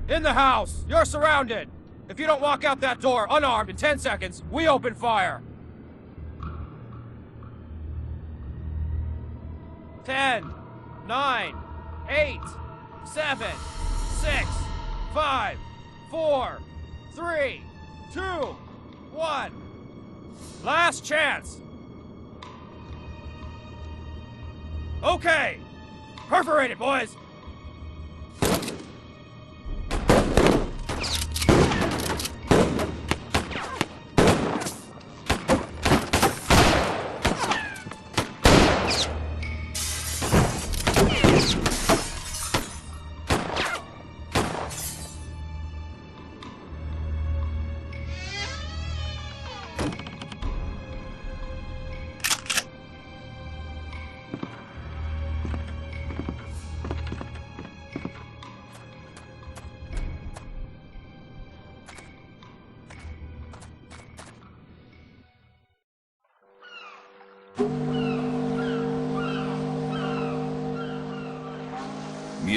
In the house! You're surrounded! If you don't walk out that door unarmed in 10 seconds, we open fire! 10, 9, 8, 7, 6, 5, 4, 3, 2, 1. Last chance! Okay! Perforate it, boys!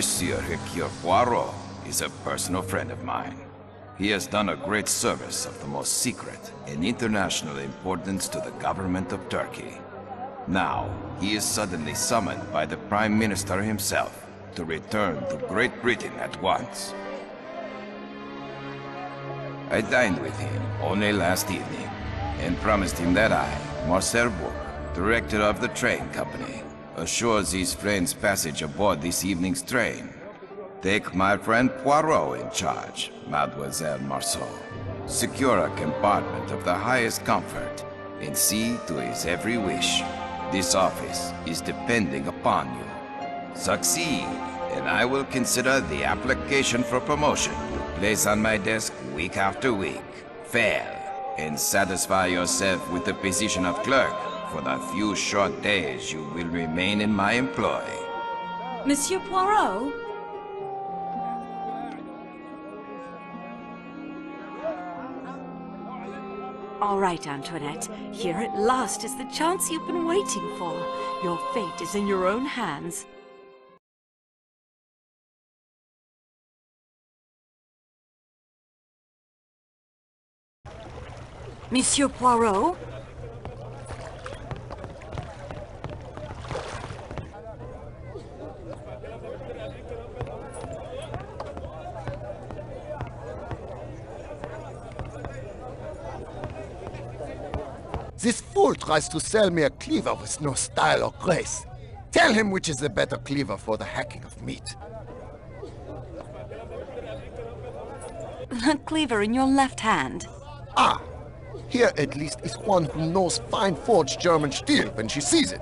Monsieur Hercule Poirot is a personal friend of mine. He has done a great service of the most secret and international importance to the government of Turkey. Now, he is suddenly summoned by the Prime Minister himself to return to Great Britain at once. I dined with him only last evening and promised him that I, Marcel Bourg, director of the train company, assures his friends passage aboard this evening's train. Take my friend Poirot in charge, Mademoiselle Marceau. Secure a compartment of the highest comfort and see to his every wish. This office is depending upon you. Succeed, and I will consider the application for promotion you place on my desk week after week. Fail, and satisfy yourself with the position of clerk for the few short days you will remain in my employ. Monsieur Poirot? All right, Antoinette. Here at last is the chance you've been waiting for. Your fate is in your own hands. Monsieur Poirot? This fool tries to sell me a cleaver with no style or grace. Tell him which is the better cleaver for the hacking of meat. The cleaver in your left hand. Ah! Here at least is one who knows fine forged German steel when she sees it.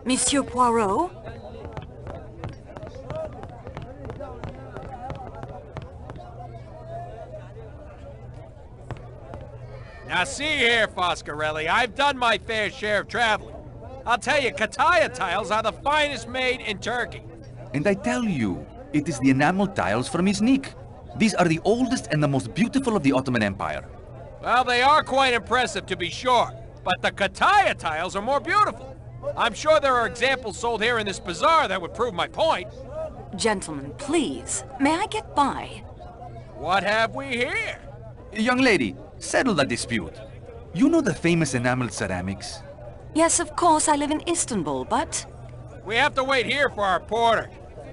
Monsieur Poirot? Now see here, Foscarelli, I've done my fair share of traveling. I'll tell you, Kataya tiles are the finest made in Turkey. And I tell you, it is the enamel tiles from Iznik. These are the oldest and the most beautiful of the Ottoman Empire. Well, they are quite impressive, to be sure, but the Kataya tiles are more beautiful. I'm sure there are examples sold here in this bazaar that would prove my point. Gentlemen, please, may I get by? What have we here? Young lady, settle the dispute. You know the famous enameled ceramics? Yes, of course, I live in Istanbul, but... We have to wait here for our porter.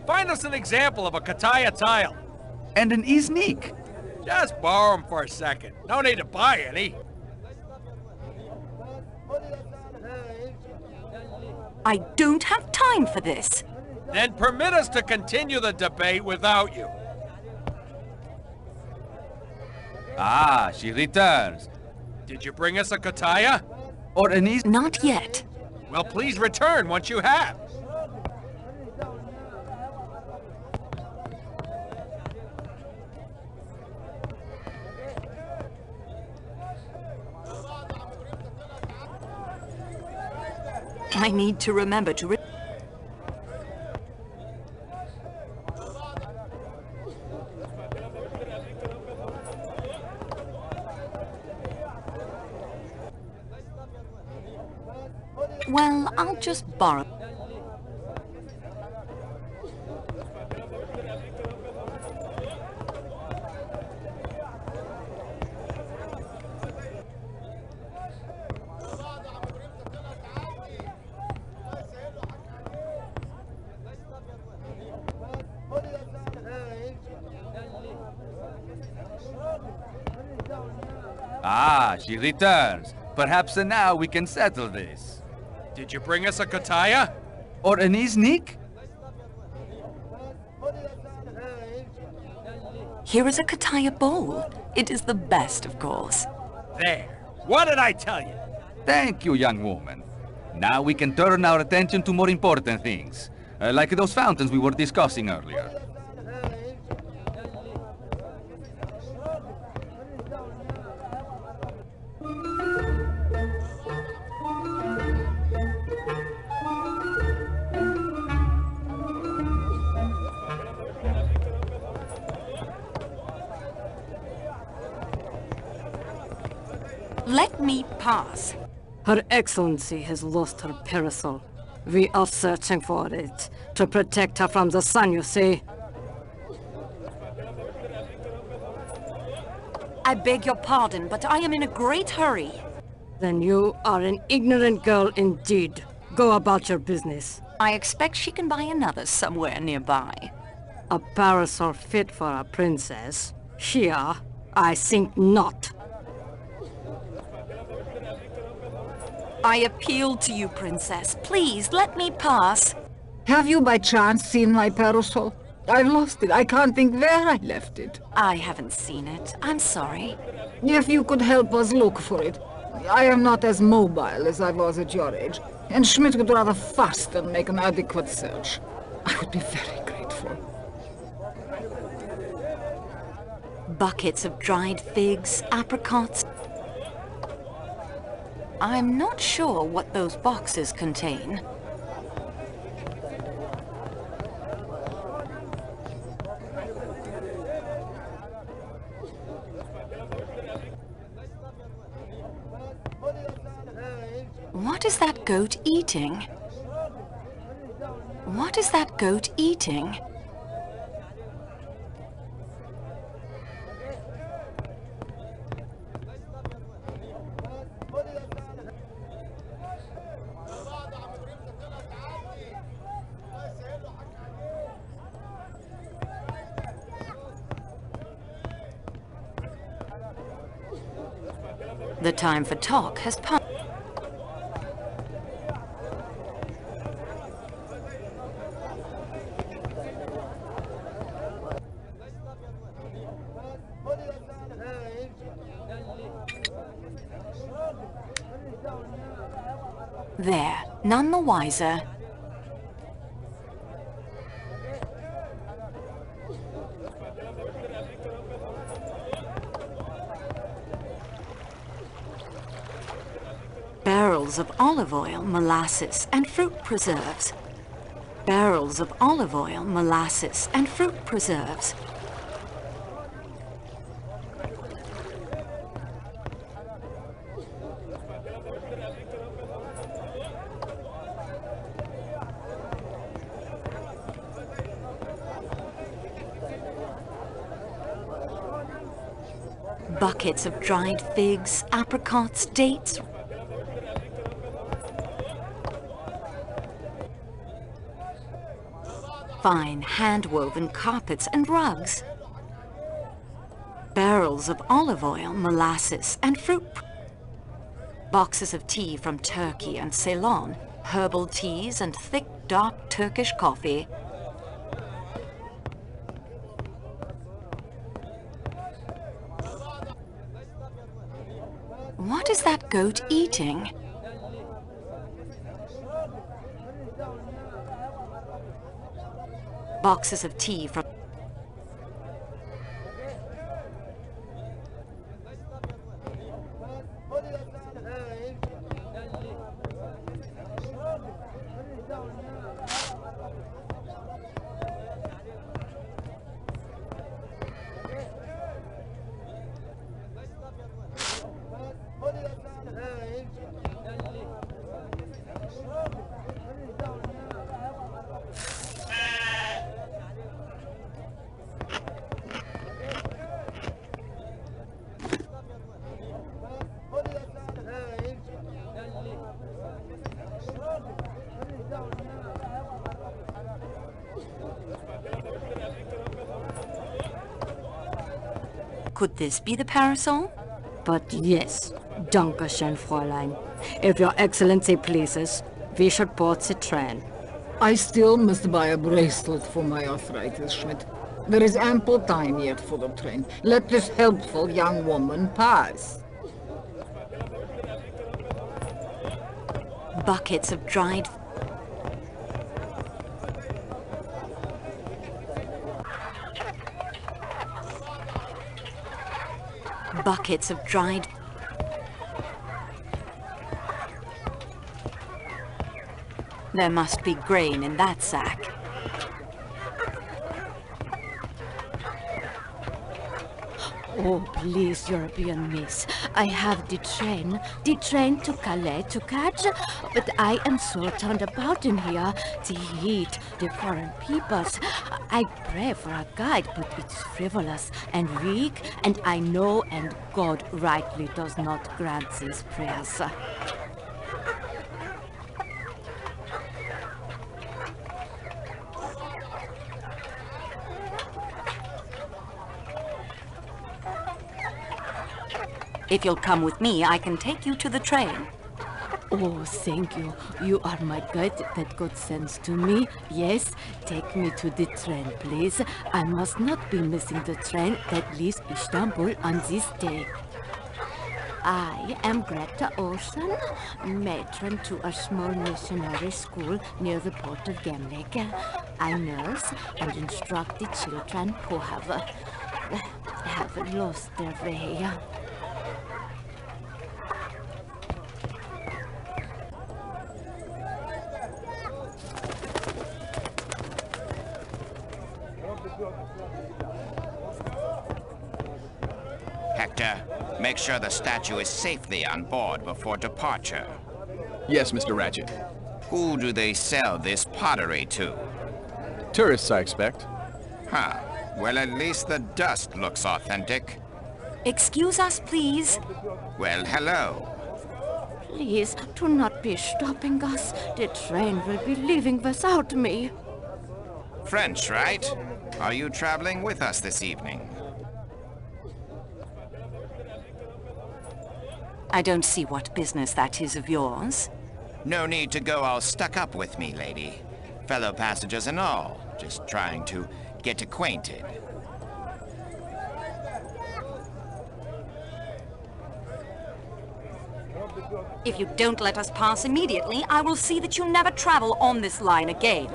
Find us an example of a Kataya tile. And an Iznik. Just borrow them for a second. No need to buy any. I don't have time for this. Then permit us to continue the debate without you. Ah, she returns. Did you bring us a Kataya? Or an Iznik? Not yet. Well, please return once you have. I need to remember to... Well, I'll just borrow... Ah, she returns. Perhaps now we can settle this. Did you bring us a kataya? Or an sneak? Here is a kataya bowl. It is the best, of course. There. What did I tell you? Thank you, young woman. Now we can turn our attention to more important things, like those fountains we were discussing earlier. Let me pass. Her Excellency has lost her parasol. We are searching for it to protect her from the sun, you see. I beg your pardon, but I am in a great hurry. Then you are an ignorant girl indeed. Go about your business. I expect she can buy another somewhere nearby. A parasol fit for a princess? Here, I think not. I appeal to you, Princess. Please, let me pass. Have you by chance seen my parasol? I've lost it. I can't think where I left it. I haven't seen it. I'm sorry. If you could help us look for it. I am not as mobile as I was at your age, and Schmidt would rather fast than make an adequate search. I would be very grateful. Buckets of dried figs, apricots. I'm not sure what those boxes contain. What is that goat eating? What is that goat eating? The time for talk has passed. There, none the wiser. Barrels of olive oil, molasses, and fruit preserves. Barrels of olive oil, molasses, and fruit preserves. Buckets of dried figs, apricots, dates. Fine hand-woven carpets and rugs. Barrels of olive oil, molasses, and fruit. Boxes of tea from Turkey and Ceylon, herbal teas and thick, dark Turkish coffee. What is that goat eating? Boxes of tea from... Could this be the parasol? But yes, Dankeschön, Fräulein. If your Excellency pleases, we should board the train. I still must buy a bracelet for my arthritis, Schmidt. There is ample time yet for the train. Let this helpful young woman pass. Buckets of dried... Buckets of dried... There must be grain in that sack. Oh, please, European miss. I have the train to Calais to catch, but I am so turned about in here. The heat, the foreign peoples. I pray for a guide, but it's frivolous and weak, and I know, and God rightly does not grant these prayers. If you'll come with me, I can take you to the train. Oh, thank you. You are my guide that God sends to me. Yes, take me to the train, please. I must not be missing the train that leaves Istanbul on this day. I am Greta Olsen, matron to a small missionary school near the port of Gemlik. I nurse and instruct the children who have lost their way. Hector, make sure the statue is safely on board before departure. Yes, Mr. Ratchet. Who do they sell this pottery to? Tourists, I expect. Huh. Well, at least the dust looks authentic. Excuse us, please. Well, hello. Please, do not be stopping us. The train will be leaving without me. French, right? Are you traveling with us this evening? I don't see what business that is of yours. No need to go all stuck up with me, lady. Fellow passengers and all. Just trying to get acquainted. If you don't let us pass immediately, I will see that you never travel on this line again.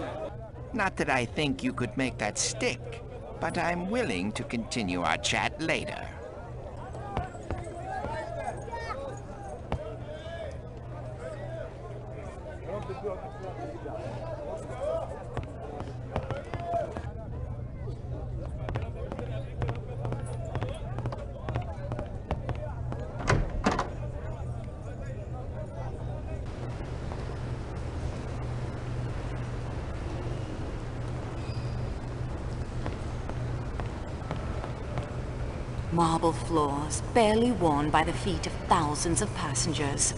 Not that I think you could make that stick, but I'm willing to continue our chat later. Marble floors, barely worn by the feet of thousands of passengers.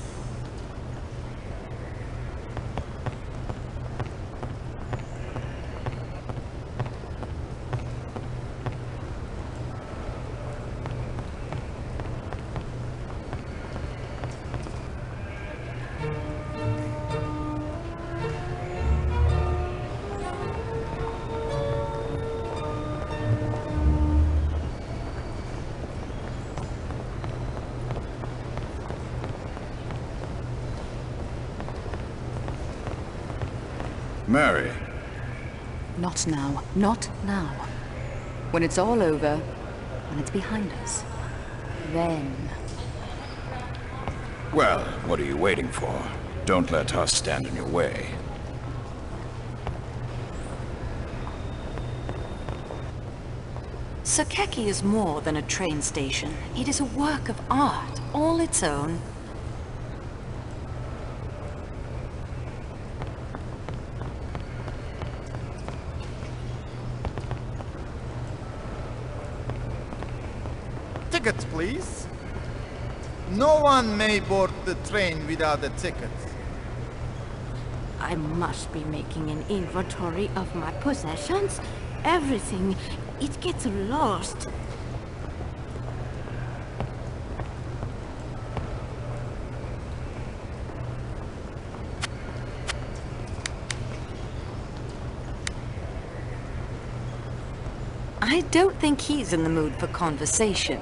Mary. Not now. Not now. When it's all over, when it's behind us, then... Well, what are you waiting for? Don't let us stand in your way. Sakeki is more than a train station. It is a work of art, all its own. Tickets, please. No one may board the train without a ticket. I must be making an inventory of my possessions. Everything. It gets lost. I don't think he's in the mood for conversation.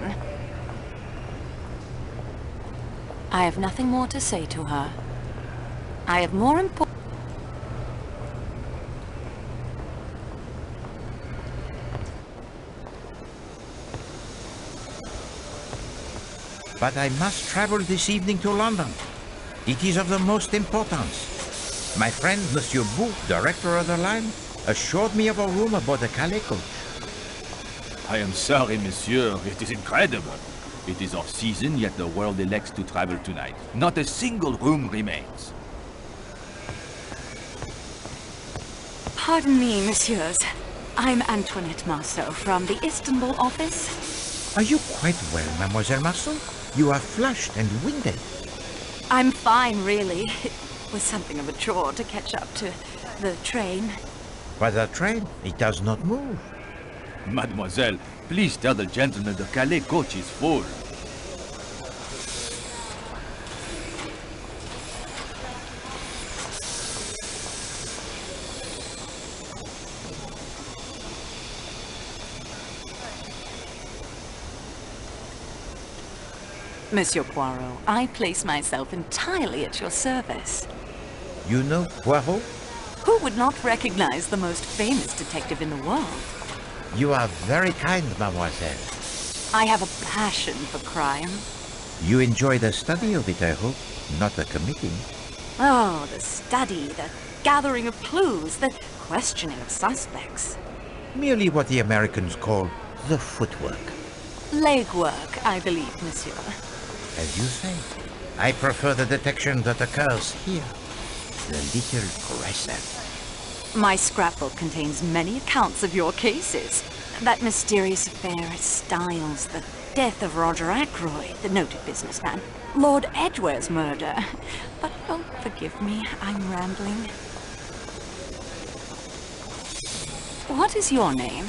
I have nothing more to say to her. I have more important... But I must travel this evening to London. It is of the most importance. My friend, Monsieur Bou, director of the line, assured me of a room aboard the Calais coach. I am sorry, monsieur. It is incredible. It is off-season, yet the world elects to travel tonight. Not a single room remains. Pardon me, messieurs. I'm Antoinette Marceau from the Istanbul office. Are you quite well, Mademoiselle Marceau? You are flushed and winded. I'm fine, really. It was something of a chore to catch up to the train. But the train, it does not move. Mademoiselle, please tell the gentleman the Calais coach is full. Monsieur Poirot, I place myself entirely at your service. You know Poirot? Who would not recognize the most famous detective in the world? You are very kind, mademoiselle. I have a passion for crime. You enjoy the study of it, I hope, not the committing. Oh, the study, the gathering of clues, the questioning of suspects. Merely what the Americans call the footwork. Legwork, I believe, monsieur. As you say, I prefer the detection that occurs here. The little caresses. My scrapbook contains many accounts of your cases. That mysterious affair at Styles, the death of Roger Ackroyd, the noted businessman, Lord Edgware's murder. But oh, forgive me, I'm rambling. What is your name?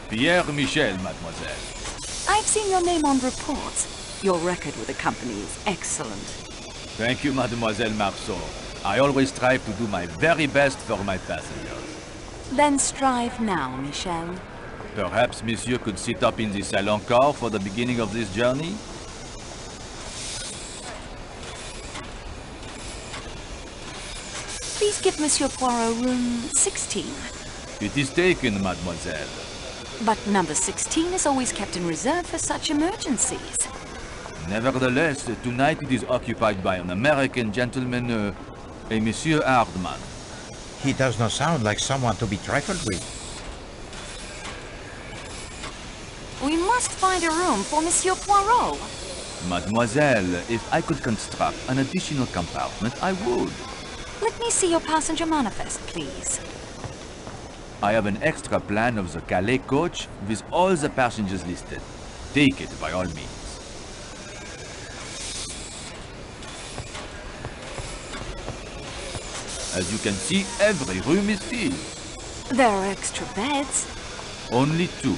Pierre Michel, mademoiselle. I've seen your name on reports. Your record with the company is excellent. Thank you, Mademoiselle Marceau. I always strive to do my very best for my passengers. Then strive now, Michel. Perhaps Monsieur could sit up in the salon car for the beginning of this journey? Please give Monsieur Poirot room 16. It is taken, mademoiselle. But number 16 is always kept in reserve for such emergencies. Nevertheless, tonight it is occupied by an American gentleman, a Monsieur Hardman. He does not sound like someone to be trifled with. We must find a room for Monsieur Poirot. Mademoiselle, if I could construct an additional compartment, I would. Let me see your passenger manifest, please. I have an extra plan of the Calais coach with all the passengers listed. Take it by all means. As you can see, every room is filled. There are extra beds. Only 2.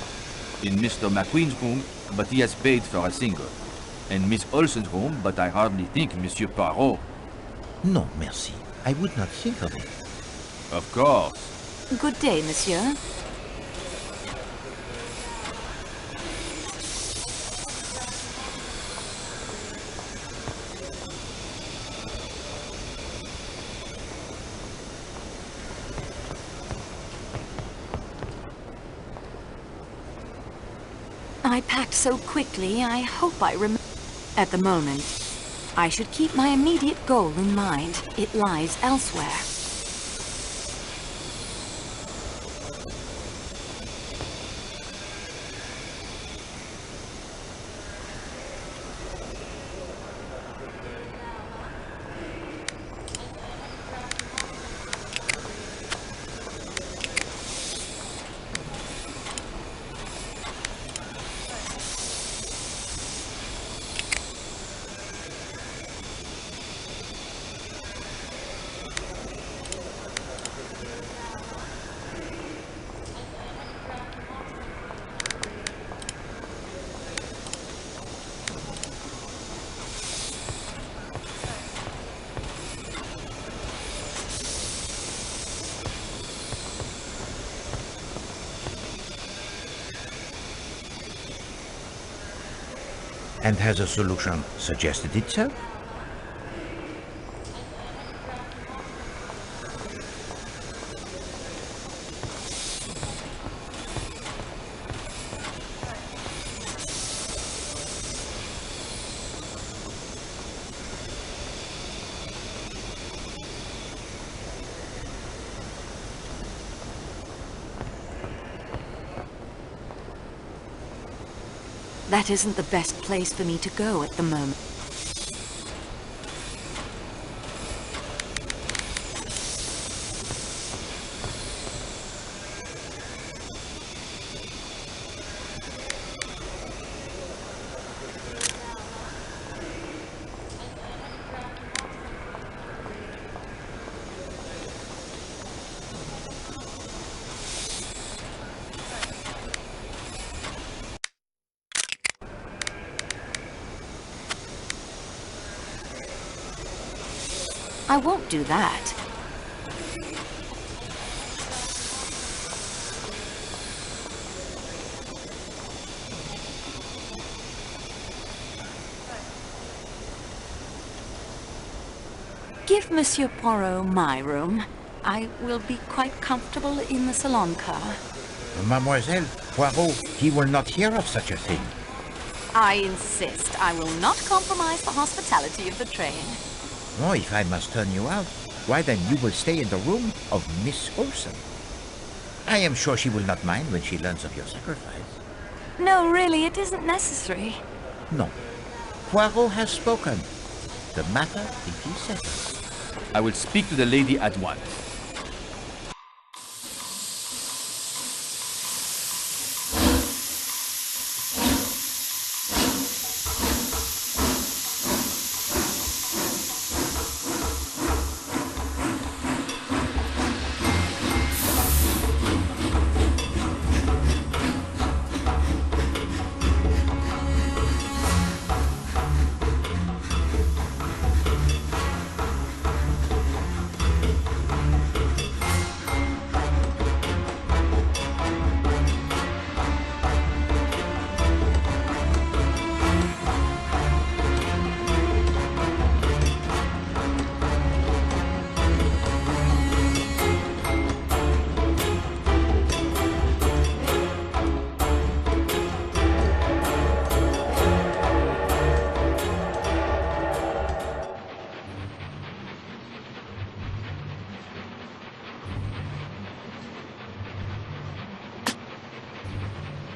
In Mr. McQueen's room, but he has paid for a single. And Miss Olsen's room, but I hardly think Monsieur Poirot. No, merci. I would not think of it. Of course. Good day, monsieur. I packed so quickly, I hope I remember. At the moment, I should keep my immediate goal in mind. It lies elsewhere. And has a solution suggested itself? That isn't the best place for me to go at the moment. I won't do that. Give Monsieur Poirot my room. I will be quite comfortable in the salon car. Mademoiselle, Poirot, he will not hear of such a thing. I insist. I will not compromise the hospitality of the train. Oh, if I must turn you out, why then you will stay in the room of Miss Olsen. I am sure she will not mind when she learns of your sacrifice. No, really, it isn't necessary. No. Poirot has spoken. The matter it is settled. I will speak to the lady at once.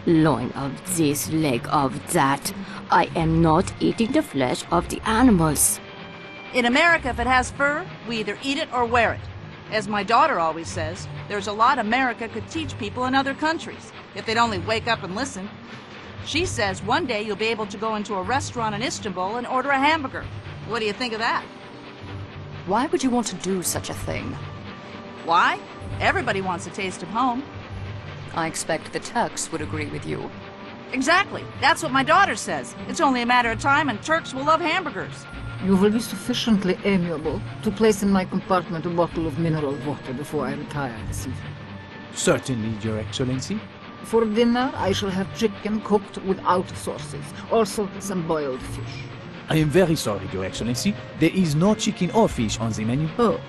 Loin of this, leg of that. I am not eating the flesh of the animals. In America, if it has fur, we either eat it or wear it. As my daughter always says, there's a lot America could teach people in other countries, if they'd only wake up and listen. She says one day you'll be able to go into a restaurant in Istanbul and order a hamburger. What do you think of that? Why would you want to do such a thing? Why? Everybody wants a taste of home. I expect the Turks would agree with you. Exactly. That's what my daughter says. It's only a matter of time and Turks will love hamburgers. You will be sufficiently amiable to place in my compartment a bottle of mineral water before I retire this evening. Certainly, Your Excellency. For dinner, I shall have chicken cooked without sauces. Also, some boiled fish. I am very sorry, Your Excellency. There is no chicken or fish on the menu. Oh.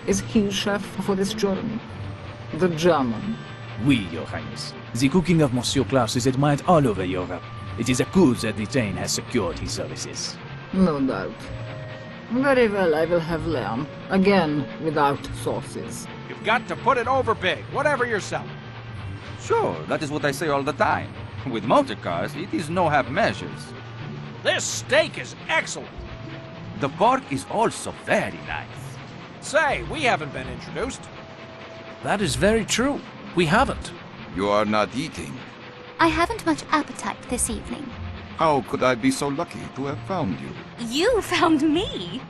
Is he chef for this journey? The German? Oui, Your Highness. The cooking of Monsieur Klaus is admired all over Europe. It is a good that the train has secured his services. No doubt. Very well, I will have lamb. Again, without sauces. You've got to put it over big, whatever you're selling. Sure, that is what I say all the time. With motor cars, it is no half measures. This steak is excellent. The pork is also very nice. Say, we haven't been introduced. That is very true. We haven't. You are not eating. I haven't much appetite this evening. How could I be so lucky to have found you? You found me?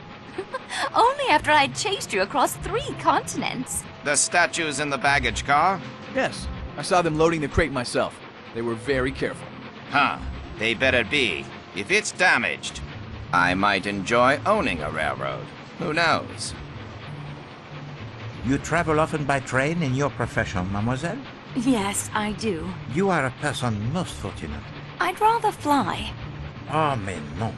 Only after I'd chased you across 3 continents. The statues in the baggage car? Yes, I saw them loading the crate myself. They were very careful. Huh. They better be. If it's damaged, I might enjoy owning a railroad. Who knows? You travel often by train in your profession, mademoiselle? Yes, I do. You are a person most fortunate. I'd rather fly. Oh, mais non.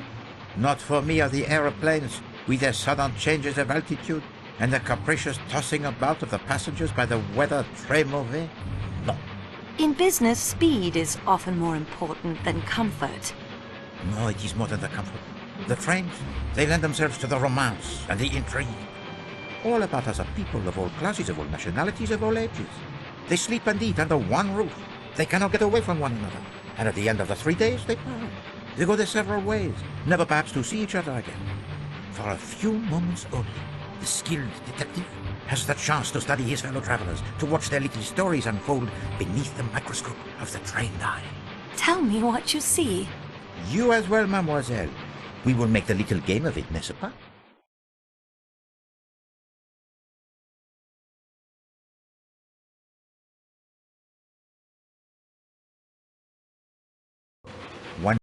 Not for me are the aeroplanes, with their sudden changes of altitude, and the capricious tossing about of the passengers by the weather très mauvais. No. In business, speed is often more important than comfort. No, it is more than the comfort. The trains, they lend themselves to the romance and the intrigue. All about us are people of all classes, of all nationalities, of all ages. They sleep and eat under one roof. They cannot get away from one another. And at the end of the 3 days, they part. They go their several ways, never perhaps to see each other again. For a few moments only, the skilled detective has the chance to study his fellow travelers, to watch their little stories unfold beneath the microscope of the trained eye. Tell me what you see. You as well, mademoiselle. We will make the little game of it, n'est-ce pas?